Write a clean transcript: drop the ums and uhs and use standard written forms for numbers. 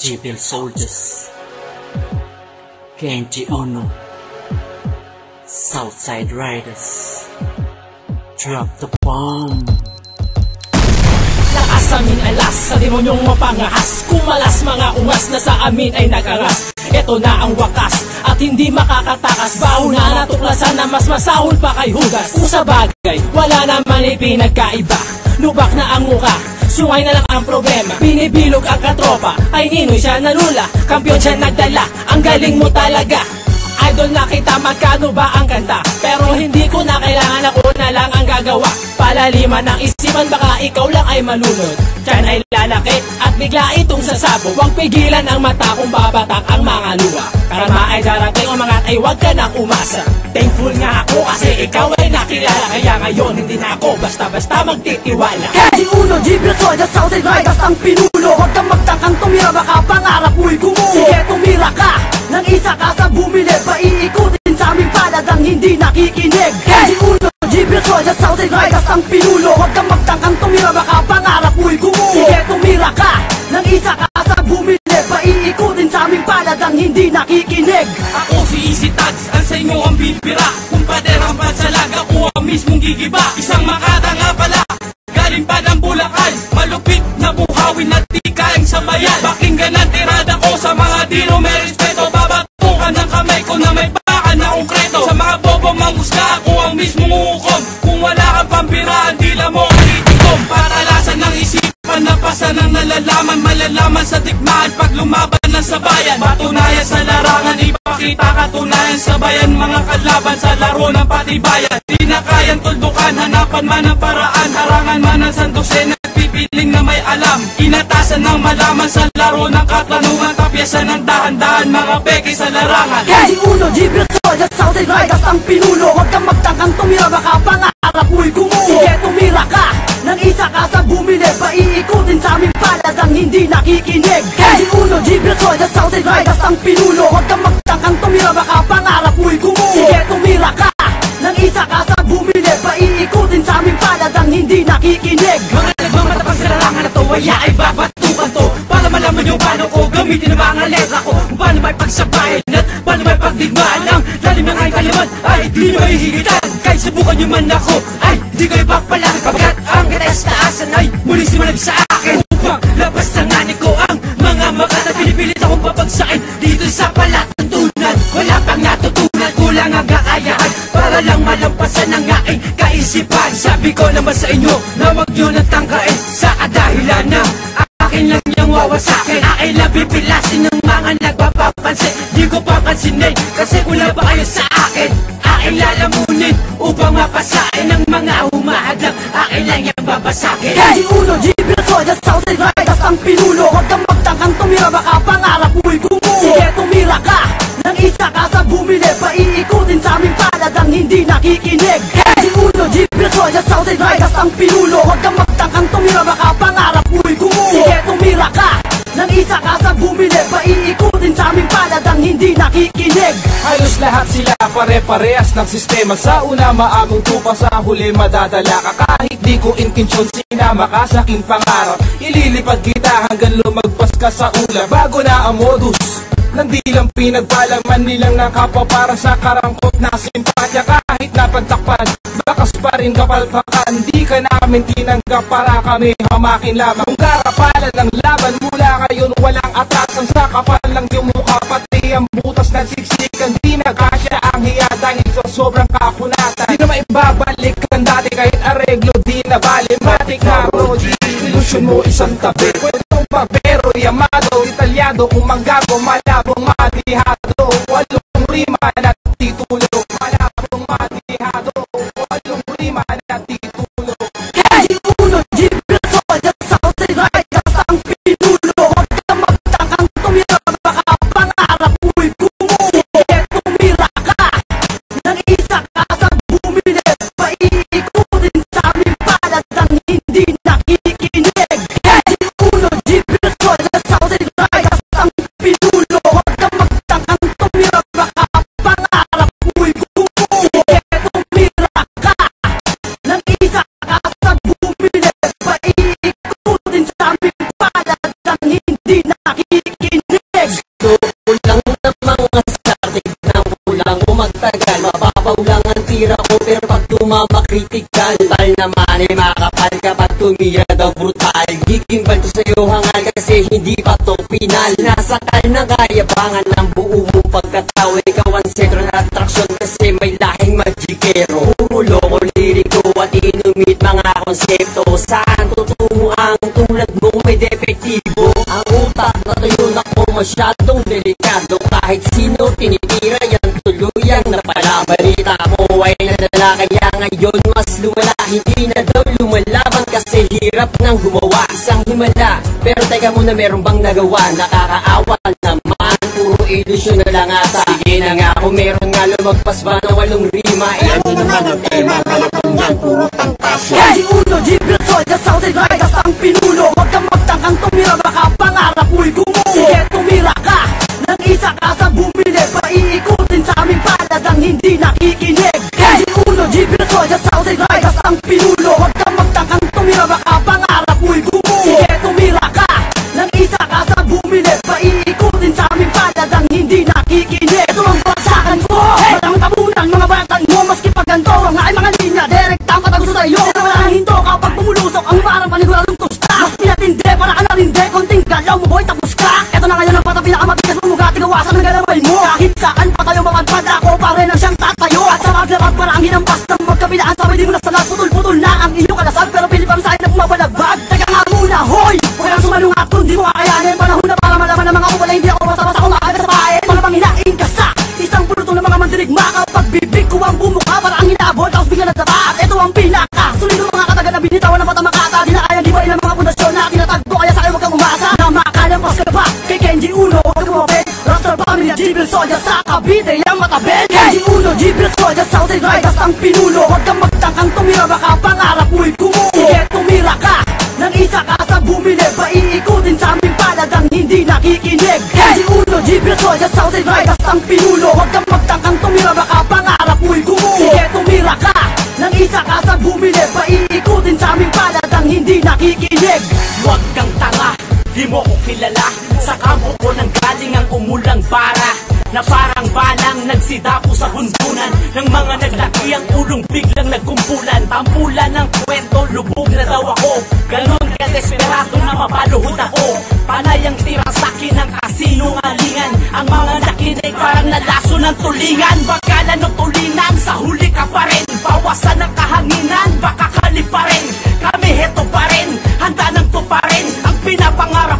GBL Soldiers, Kenji Ono, Southside Riders, drop the bomb. Lakas aming alas sa demonyong mapangahas, kumalas mga ungas na sa amin ay nagangas. Ito na ang wakas at hindi makakatakas, baho na natuklasan na mas masahol pa kay hugas. Kung sa bagay, wala naman ipinagkaiba, lubak na ang muka, sungay na lang ang problema. Binibilog ang katropa, ay ninoy siya nalula, kampiyon siya nagdala, ang galing mo talaga. Idol na kita, magkano ba ang kanta? Pero hindi ko na kailangan, ako na lang ang gagawa. Palaliman ng isipan, baka ikaw lang ay malunod. Diyan ay lalaki at bigla itong sasabog. Huwag pigilan ang mata kung babatak ang mga luwa. Karama ay darating, umangat ay huwag ka nang umasa. Thankful nga ako kasi ikaw ay nakilala, kaya ngayon hindi na ako basta-basta magtitiwala. Kenji Ono, GBL Soldiers, Southside Riders ang pinulo. Huwag kang magtangkang tumira, baka pangarap mo'y gumuho. Sige, tumira ka, nang isa ka sa bumili, paiikutin sa aming palad ang hindi nakikinig. Kenji Ono, GBL Soldiers, Southside Riders ang pinulo. Huwag kang magtangkang tumira, baka pangarap mo'y gumuho. Sige, tumira ka, nang isa ka sa bumili, paiikutin sa aming palad ang hindi nakikinig. Ako si Easy Tags, ang sa inyo ang bibira. Kung paderang pansalag, ako ang mismong gigiba. Isang makata nga pala, galing pa ng Bulacan, malupit na buhawin at di kaing sabayan. Pakinggan ang tirada ko sa mga dino may respeto, babatukan ng kamay ko na may baka na konkreto. Sa mga bobo mangusga, ako ang mismong hukom. Kung wala kang pambiraan, dila mo ang itikom. Patalasan ng isipan, napasan ng nalalaman, malalaman sa tikmaan pag lumaban ng sabayan. Patunayan sa larangan, ipakita katunayan sa bayan, mga kalaban sa laro ng patibayan. Di na kayang tuldukan, hanapan man ang paraan, harangan man ang sandusen, nagpipiling na may alam. Inatasan ng malaman sa laro ng katanungan, kapyasan ng dahan-dahan, mga peke sa larangan. Kenji Ono, GBL Soldiers, Southside Riders ang pinulo. Huwag kang magtangkang tumira, baka pangarap mo'y gumuho. Sige, tumira ka, nang isa ka sa bumili, paiikutin sa aming palad ang hindi nakikinig. Kenji Ono, GBL Soldiers, Southside Riders ang pinulo. Huwag kang magtangkang tumira, baka pangarap mo'y gumuho. Sige, tumira ka, nang isa ka sa bumili, paiikutin sa aming palad ang hindi nakikinig. Mga nagmamatapang sa larangan na to, waya ay babatukan to, para malaman yung paano ko gamitin ang mga letra ko. Kung paano may pagsabayan at paano may pagdigmaan, ang lalim ng aking kaliman ay di nyo may higitan. Kahit subukan nyo man ako, ay di kayo bakpala, kapagkat ang katas-taasan ay muli simanag sa akin. Upang labas ng ani ko ang mga makata, pinipilit akong papagsain dito sa palatuntunan. Wala pang natutunan, kulang ang kakayahan para lang malampasan ang aking kaisipan. Sabi ko naman sa inyo na wag nyo natangkain sa kadahilan na akin lang niyang wawasakin. Akin lang pipilasin ng mga nagpapapansin, di ko papansinin kasi wala ba kayo sa akin. Akin lalamunin upang mapasain ng mga humahadlang, akin lang yung babasakin. Kenji Ono, GBL Soldiers, Southside Riders ang pinulo. Huwag kang magtangkang tumira, baka pangarap mo'y gumuho. Sige, tumira ka, nang isa ka sa bumili, paiikutin sa aming palad ang hindi nakikinig. Kenji Ono, GBL Soldiers, Southside Riders ang pinulo. Huwag kang magtangkang tumira, baka pangarap mo'y gumuho. Sige, tumira ka, nang isa ka sa bumili, paiikutin sa aming palad ang hindi nakikinig. Halos lahat sila pare-parehas ng sistema. Sa una maamong tupa, sa huli madadala ka. Kahit di ko intensyon, sinama ka sa aking pangarap. Ililipad kita hanggang lumagpas ka sa ulap. Bago na ang modus, nang di lang pinagpalaman nilang ng kapwa para sa karangkot na simpatya. Kahit napagtakpan, bakas pa rin kapalpakan. Di ka namin tinanggap para kami hamakin lamang. Kung karapalan ng laban mula ngayon, walang atasan. Sa kapal lang yung mukha, pati ang butas na siksikan. Di na kasya ang hiya dahil sa sobrang kakunatan. Di na maibabalik ang dati kahit areglo, di na bali. Matik na Roji, ilusyon mo isang tabi. Kwentong babero, yamado, italyado, kung manggago, malabong matihado. Walong rima na titulo, malabong matihado. Walong rima na titulo. Kenji Ono, GBL Soldiers, Southside Riders ang pinulo. Huwag kang magtangkang tumira, baka pangarap mo'y gumuho. Sige, tumira ka, nang isa ka sa bumili, paiikutin sa aming palad ang hindi nakikinig. Kenji Ono, GBL Soldiers, Southside Riders ang pinulo. Huwag kang magtangkang tumira, baka pangarap mo'y mga makritikal. Tal naman ay makapal kapag tumira daw brutal. Gigimbal to sa'yo hangal kasi hindi pa to pinal. Nasakal na kayabangan ng buo mong pagkatao. Ikaw ang sentro na atraksyon kasi may lahing magikero. Pumuloko liriko at inumit mga konsepto. Saan tutungo ang tulad mong may depektibo? Ang utak na tayo ako masyadong delikado. Kahit sino tinitira yan tuluyang napalabalita mo ay nadala. Kaya ngayon mas lumala, hindi na daw lumalaban kasi hirap nang gumawa isang himala. Pero teka muna, meron bang nagawa? Nakakaawa naman, puro ilusyon na lang ata. Sige na nga kung meron nga, lumagpas ba na 8 rima? Eh ano naman ang tema, malakang yan, puro pantasya. Kenji Uno, Jibril Soldier, Southside Riders ang pinuno. Huwag kang magtangkang tumira, baka pangarap mo'y gumuho. Sige, tumira ka, nang isa ka sa bumili. Paiikutin sa aming paladang hindi nakikinig. Kenji Uno, Jibril Soldier, Southside Riders ang pinuno. Huwag kang magtangkang tumira, baka pangarap mo'y gumuho. Sige, tumira ka, nang isa ka sa bumili. Paiikutin sa aming paladang hindi nakikinig. Ito ang bagsakan ko, walang tabunan mga batang mo. Maski pag ganito, ang ay mga linya, direkta ang patagusto sa'yo. Pero wala nang hinto kapag pumulusok ang parang paniguradong tusta. Mas pinatindi, para ka narindi, konting galaw mo boy, tapos ka. Ito na ngayon ang pinakamatigas mong mukha, tigawasan ng galamay mo. Kahit saan pa tayo mamadpad, ako pa rin ang siyang tatayo. At sa maglabag para ang hinampas ng magkabilaan, sabay di mo na salat, putol-putol na ang inyong kalasag. Pero pili pa rin sa'yo na bumabalagbag. Teka nga muna, hoy! Huwag kang sumalungat kung di mo kakayanin. Panahon na para malaman ng mga kupala, hindi ako basta-basta kumakaga sa bahay. Mga bang hinain ka sa isang pulutong ng mga mandirigma. Kapag bibig ko ang bumuka, para ang hinabol, tapos bigla nagtaba. At ito ang pinaka sulit ng mga kataga na binitawan ng patamakata. Di na kayang gibain ng mga pundasyon na tinatagpo. Kaya sa'yo huwag kang umasa na makalampas ka pa kay Kenji Uno. Huwag kang umapit, Raster Family at Jibril Soldier sa Cavite yung matabit. Kenji Uno, Jibril Soldier, Southside Riders ang pinuno. Huwag kang magtangkang tumira, baka pangarap mo'y gumuho. Sige, tumira ka, nang isa ka sa bumili. Paiikutin sa aming paladang hindi nakikinig. Kenji Uno, Jibril Soldier, Southside Riders ang pinuno. Huwag kang magtangkang tumira, baka pangarap mo'y gumuho. Sige, tumira ka, nang isa ka sa bumili. Paiikutin sa aming paladang hindi nakikinig. Huwag kang tanga, di mo ko kilala. Sa kampo ko nang galing ang umulang bara, na parang balang nagsidapo sa hundunan ng mga naglaki ang ulong biglang nagkumpulan. Tampulan ng kwento, lubog na daw ako. Ganon ka desperado na mapaluhod ako. Panay ang tira sa'kin ng kasinungalingan. Ang mga nakinig parang nalaso ng tulingan. Bakalan ng tulingan, sa huli ka pa rin. Bawasan ng kahanginan, baka kalip pa rin. Kami heto pa rin, handa ng tuparin ang pinapangarap